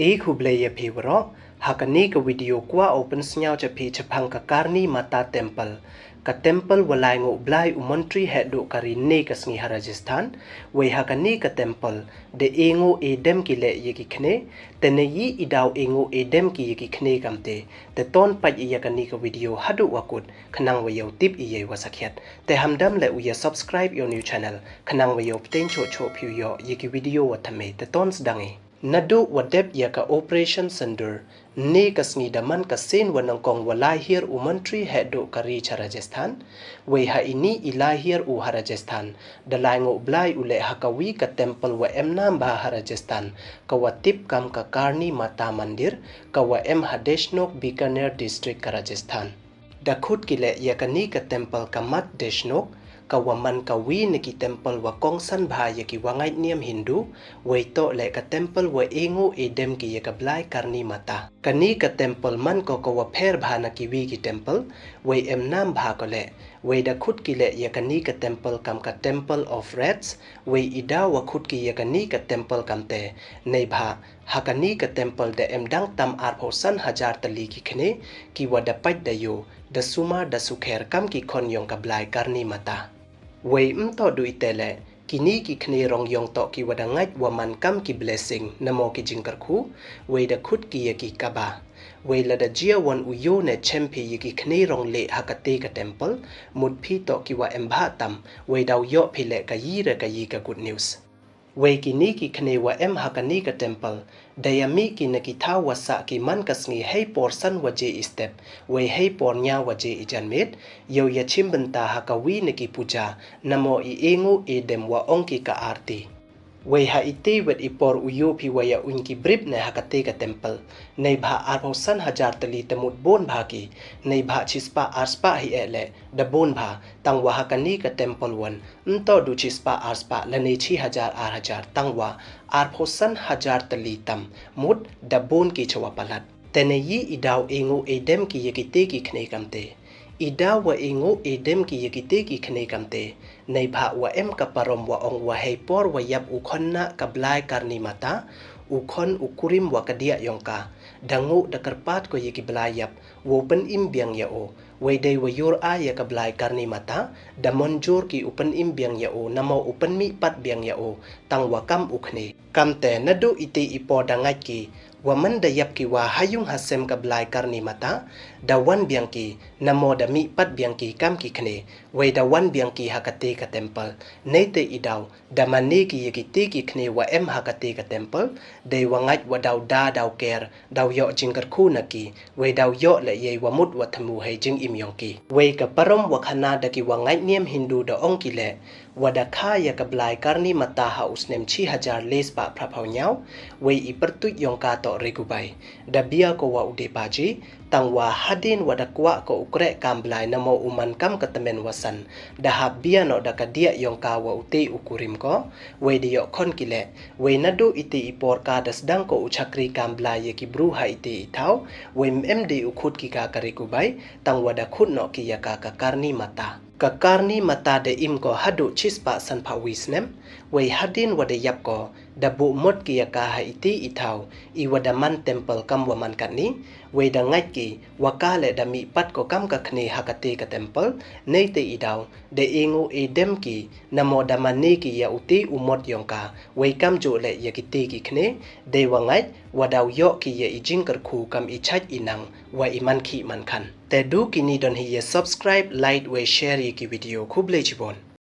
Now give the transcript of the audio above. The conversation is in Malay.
Ek Blai Pivro, Hakanika video qua opens nhau to pitch upon Kakarni Mata Temple. Ka temple walango Blai Montri head do Karine Kasni Rajasthan, we Hakanika temple, de Engo Edem Kile Yiki Khne, Teneyi Idao Engo Edem Ki Yiki Khne Kamte, the ton Pai Yakanika video Hadu Wakut, Kanang Wayo Tip Ye Wasakiat, the Hamdam let we subscribe your new channel, Kanang Wayo Potential Chop yo Yiki video watame, the tons dangi. Nadu wadeb yaka operation center ne kasni daman kasen wanang kong walai hier umantri hedo kari Rajasthan we ha ini ilai hier u Rajasthan dalango Blai ule hakawi ka temple wa emnam ba Rajasthan kawatip kam ka karni mata mandir kawa em hadeshnok Bikaner district ka Rajasthan dakhut kile yakani ka temple kamat deshnok kawaman kawi niki temple wa kongsan bhaya ki wangai niam Hindu weito le ka temple wa engo edem ki yaka Blai karni mata kani ka temple man ko kawa pher bhana ki wi ki temple we em nam bha ko le we da khut ki le yakani ka temple kam ka temple of rats we ida wa khut ki yakani ka temple kam te nei bha hakani ka temple de em dang tam ar phosan hajar tali ki khne ki wa da pai da yo da suma da sukher kam ki khon yong ka Blai karni mata we to du itele kini ki khne rong yong to ki wadangai waman kam ki blessing namo ki jingkar khu we da khut ki yaki kaba we la da jia wan uyo ne chempi yaki khne rong le hakate ka temple mut phi to ki wa embha tam we daw yo phile ka yi ra ka yi ka good news we kini ki khne wa em hakani ka temple dayami ki naki tha wasa ki man kasngi hei porsan waje step we hei pornya waje ijanmet yo ya chimbanta hakawi naki puja namo I engo edem wa onki ka arti we ha ite wet ipor uyo phi waya unki brib ne hakate ka temple nei bha arhosan hajar tali temut bon bha ki nei bha chispa arspa hi ele da bon bha tangwa hakani ka temple wan to du chispa arspa lane 6000 8000 tangwa arhosan hajar tali tam mut da bon ki chawa palat teneyi idaw engo edem ki yekite ki khne kamte ida wa engo edem ki yekite ki khne kamte nei bha wa em ka parom wa ong wa hei por wa yap ukhonna ka Blai karni mata ukhon ukurim wa kadia yongka dangu da karpat ko yeki Blai yap wo pen im biang ya o we dei wa yor a ya ka Blai karni mata da monjor ki upen im biang ya o namo upen mi pat biang ya o tang wa kam ukhne kamte nadu ite ipo dangai ki waman da yap ki wa hayung hasem ka Blai karni mata da wan biang ki namo da mi pat biang ki kam ki khne we da wan biang ki hakate ka temple nei te idaw da mane ki yekite ki khne wa em hakate ka temple de wangat wa daw da daw ker daw yo jingkar khu na ki we daw yo le ye wa mut wa thamu he jing im yong ki we ka parom wa khana da ki wangai niam Hindu da ong ki le wada khaya ka Blai karni mata ha usnem 6000 les pa phraphau nyau we I pertu yong ka to regubai da bia ko wa ude baji tangwa hadin wada kwa ko ukre kam Blai namo uman kam katamen wasan da habia no da kadia yong ka wa ute ukurim ko we dio khon kile we nadu ite ipor ka das dang ko uchakri kam Blai ye ki bru ha ite ithau we md ukhut ki ka karekubai tangwa da khut no ki ya ka karni mata ka karni mata de im ko hadu chispa san pha wisnem we hadin wada yap ko da bu mot ki ya ka ha ite ithau I wada man temple kam wa man katni we da ngai ki wakale da mi pat ko kam ka khne hakate ka temple nei te idaw de engo edem ki namo da mane ki ya uti umot yongka we kam jo le ya ki te ki khne de wangai wadaw yo ki ya ijing kar khu kam I chaj inang wa iman khi man khan te du ki ni don hi ye subscribe like we share ye ki video khub le chibon